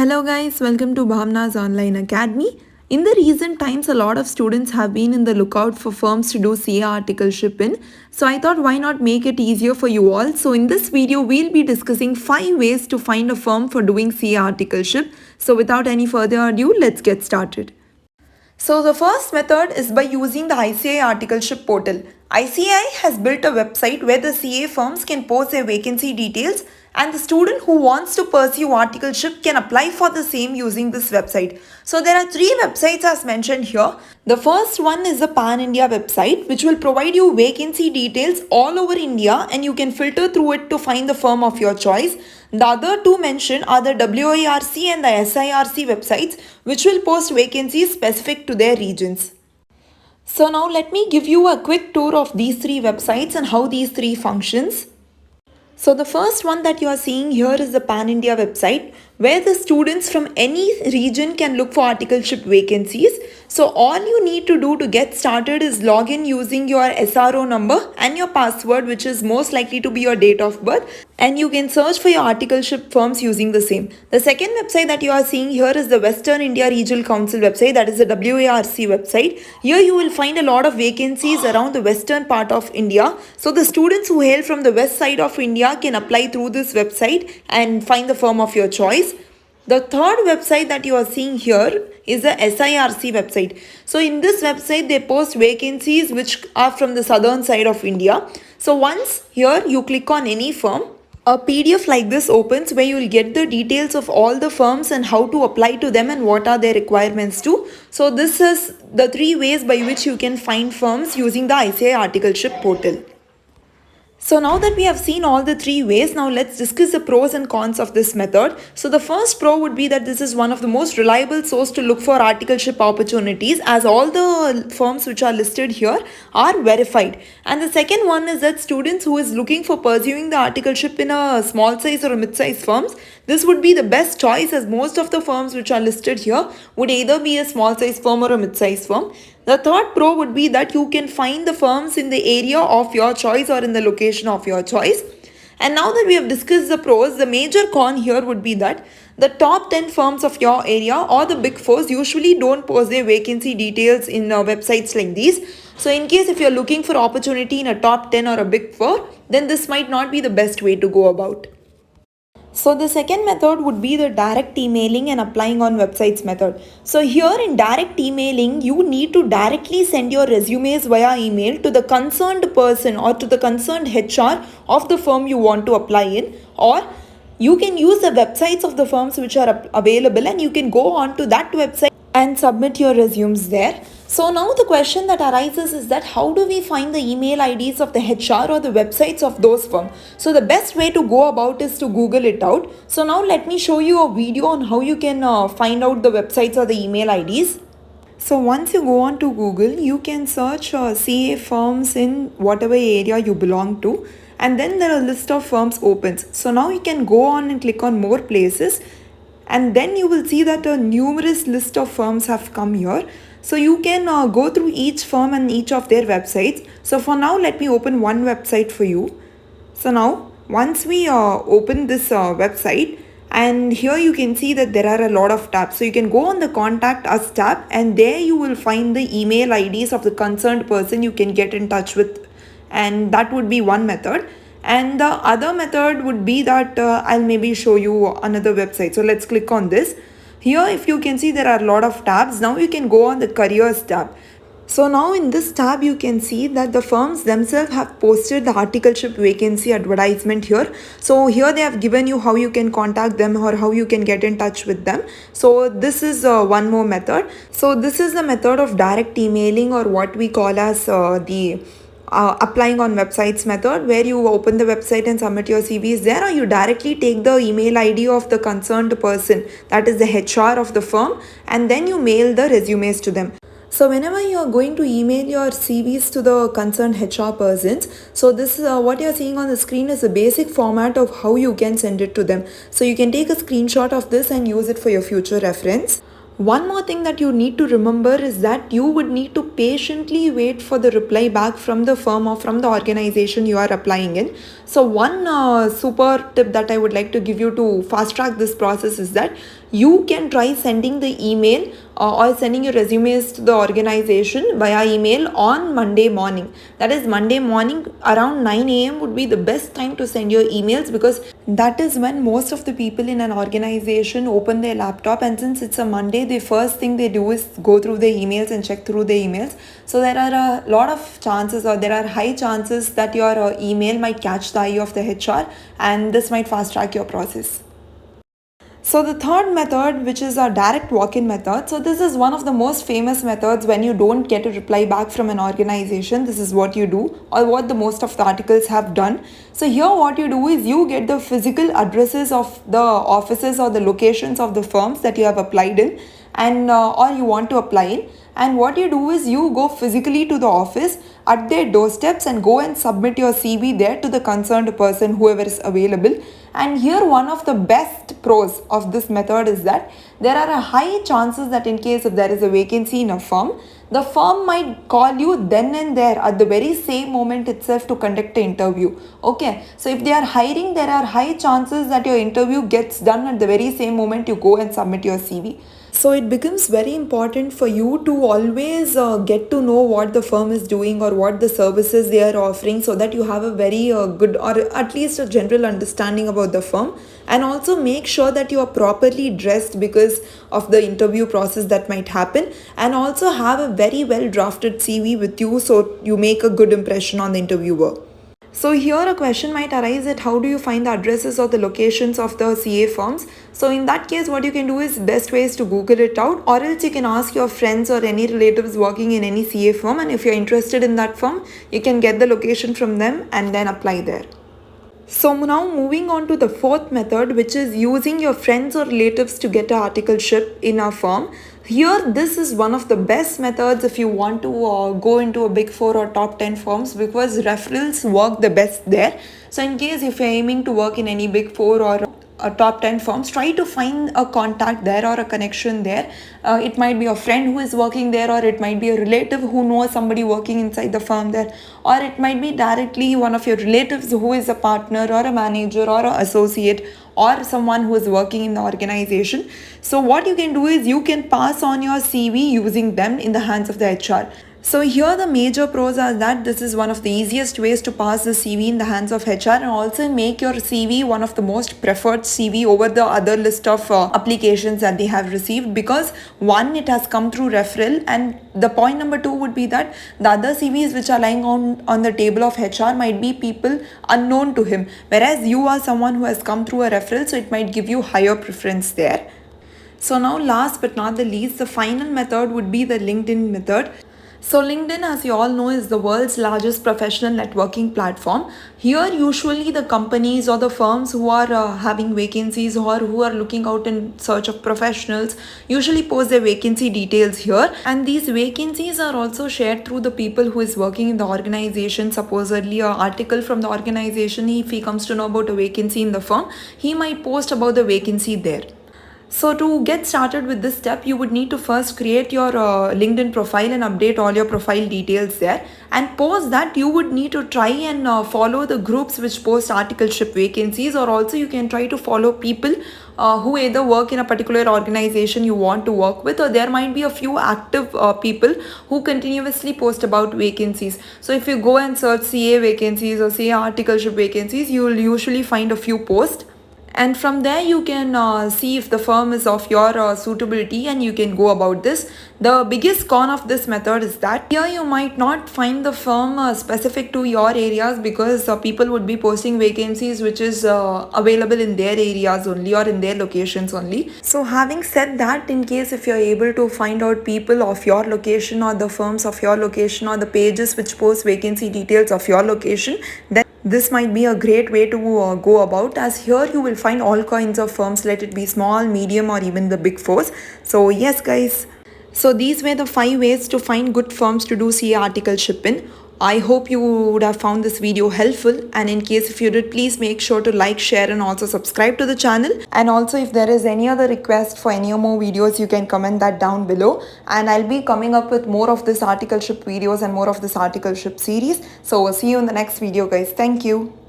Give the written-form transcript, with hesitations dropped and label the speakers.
Speaker 1: Hello guys, welcome to Bhavna's Online Academy. In the recent times, a lot of students have been in the lookout for firms to do CA articleship in. So I thought why not make it easier for you all. So in this video, we'll be discussing 5 ways to find a firm for doing CA articleship. So without any further ado, let's get started. So the first method is by using the ICAI articleship portal. ICAI has built a website where the CA firms can post their vacancy details and the student who wants to pursue articleship can apply for the same using this website. So there are 3 websites as mentioned here. The first one is the Pan India website which will provide you vacancy details all over India and you can filter through it to find the firm of your choice. The other 2 mentioned are the WIRC and the SIRC websites which will post vacancies specific to their regions. So now let me give you a quick tour of these 3 websites and how these 3 functions. So the first one that you are seeing here is the Pan India website where the students from any region can look for articleship vacancies. So all you need to do to get started is log in using your SRO number and your password, which is most likely to be your date of birth, and you can search for your articleship firms using the same. The second website that you are seeing here is the Western India Regional Council website, that is the WARC website. Here you will find a lot of vacancies around the western part of India. So the students who hail from the west side of India can apply through this website and find the firm of your choice. The third website that you are seeing here is the SIRC website. So in this website, they post vacancies which are from the southern side of India. So once here you click on any firm, a PDF like this opens where you will get the details of all the firms and how to apply to them and what are their requirements too. So this is the 3 ways by which you can find firms using the ICAI articleship portal. So now that we have seen all the 3 ways, now let's discuss the pros and cons of this method. So the first pro would be that this is one of the most reliable source to look for articleship opportunities, as all the firms which are listed here are verified. And the second one is that students who is looking for pursuing the articleship in a small size or a mid-size firms, this would be the best choice, as most of the firms which are listed here would either be a small size firm or a mid-size firm. The third pro would be that you can find the firms in the area of your choice or in the location of your choice. And now that we have discussed the pros, the major con here would be that the top 10 firms of your area or the big fours usually don't post their vacancy details in websites like these. So in case if you're looking for opportunity in a top 10 or a big four, then this might not be the best way to go about. So the second method would be the direct emailing and applying on websites method. So here in direct emailing, you need to directly send your resumes via email to the concerned person or to the concerned HR of the firm you want to apply in, or you can use the websites of the firms which are available and you can go on to that website and submit your resumes there. So now the question that arises is that how do we find the email IDs of the HR or the websites of those firms? So the best way to go about is to Google it out. So now let me show you a video on how you can find out the websites or the email IDs. So once you go on to Google, you can search CA firms in whatever area you belong to, and then there are a list of firms opens. So now you can go on and click on more places, and then you will see that a numerous list of firms have come here. So you can go through each firm and each of their websites. So for now, let me open one website for you. So now once we open this website, and here you can see that there are a lot of tabs. So you can go on the contact us tab, and there you will find the email IDs of the concerned person you can get in touch with, and that would be one method. And the other method would be that I'll maybe show you another website. So let's click on this. Here if you can see there are a lot of tabs. Now you can go on the careers tab. So now in this tab you can see that the firms themselves have posted the articleship vacancy advertisement here. So here they have given you how you can contact them or how you can get in touch with them. So this is one more method. So this is the method of direct emailing, or what we call as the applying on websites method, where you open the website and submit your CVs there, or you directly take the email ID of the concerned person, that is the HR of the firm, and then you mail the resumes to them. So whenever you are going to email your CVs to the concerned HR persons, so this is what you are seeing on the screen is a basic format of how you can send it to them. So you can take a screenshot of this and use it for your future reference. One more thing that you need to remember is that you would need to patiently wait for the reply back from the firm or from the organization you are applying in. So, one super tip that I would like to give you to fast track this process is that you can try sending the email or sending your resumes to the organization via email on Monday morning. That is, Monday morning around 9 a.m. would be the best time to send your emails, because that is when most of the people in an organization open their laptop, and since it's a Monday, the first thing they do is go through their emails and check through their emails. So there are a lot of chances, or there are high chances, that your email might catch the eye of the HR, and this might fast track your process. So the third method, which is a direct walk-in method. So this is one of the most famous methods when you don't get a reply back from an organization. This is what you do, or what the most of the articles have done. So here what you do is you get the physical addresses of the offices or the locations of the firms that you have applied in, and or you want to apply in. And what you do is you go physically to the office at their doorsteps and go and submit your CV there to the concerned person, whoever is available. And here one of the best pros of this method is that there are a high chances that in case if there is a vacancy in a firm, the firm might call you then and there at the very same moment itself to conduct an interview. Okay, so if they are hiring, there are high chances that your interview gets done at the very same moment you go and submit your CV. So it becomes very important for you to always get to know what the firm is doing or what the services they are offering, so that you have a very good, or at least a general understanding about the firm. And also make sure that you are properly dressed because of the interview process that might happen, and also have a very well drafted CV with you so you make a good impression on the interviewer. So here a question might arise that how do you find the addresses or the locations of the CA firms? So in that case, what you can do is, best way is to Google it out, or else you can ask your friends or any relatives working in any CA firm, and if you're interested in that firm, you can get the location from them and then apply there. So now moving on to the fourth method, which is using your friends or relatives to get an articleship in a firm. Here, this is one of the best methods if you want to go into a big 4 or top 10 firms, because referrals work the best there. So in case if you're aiming to work in any big 4 or a top 10 firms, try to find a contact there or a connection there. It might be a friend who is working there, or it might be a relative who knows somebody working inside the firm there, or it might be directly one of your relatives who is a partner or a manager or an associate, or someone who is working in the organization. So what you can do is you can pass on your CV using them in the hands of the HR. So here the major pros are that this is one of the easiest ways to pass the CV in the hands of HR, and also make your CV one of the most preferred CV over the other list of applications that they have received, because one, it has come through referral, and the point number two would be that the other CVs which are lying on the table of HR might be people unknown to him, whereas you are someone who has come through a referral, so it might give you higher preference there. So now last but not the least, the final method would be the LinkedIn method. So LinkedIn, as you all know, is the world's largest professional networking platform. Here usually the companies or the firms who are having vacancies or who are looking out in search of professionals usually post their vacancy details here, and these vacancies are also shared through the people who is working in the organization. Supposedly an article from the organization, if he comes to know about a vacancy in the firm, he might post about the vacancy there. So to get started with this step, you would need to first create your LinkedIn profile and update all your profile details there. And post that, you would need to try and follow the groups which post articleship vacancies, or also you can try to follow people who either work in a particular organization you want to work with, or there might be a few active people who continuously post about vacancies. So if you go and search CA vacancies or CA articleship vacancies, you will usually find a few posts. And from there you can see if the firm is of your suitability, and you can go about this. The biggest con of this method is that here you might not find the firm specific to your areas, because people would be posting vacancies which is available in their areas only or in their locations only. So having said that, in case if you're able to find out people of your location, or the firms of your location, or the pages which post vacancy details of your location, then this might be a great way to go about, as here you will find all kinds of firms, let it be small, medium, or even the big fours. So yes guys, so these were the 5 ways to find good firms to do CA articleship in. I hope you would have found this video helpful, and in case if you did, please make sure to like, share and also subscribe to the channel. And also if there is any other request for any more videos, you can comment that down below, and I'll be coming up with more of this articleship videos and more of this articleship series. So see you in the next video guys. Thank you.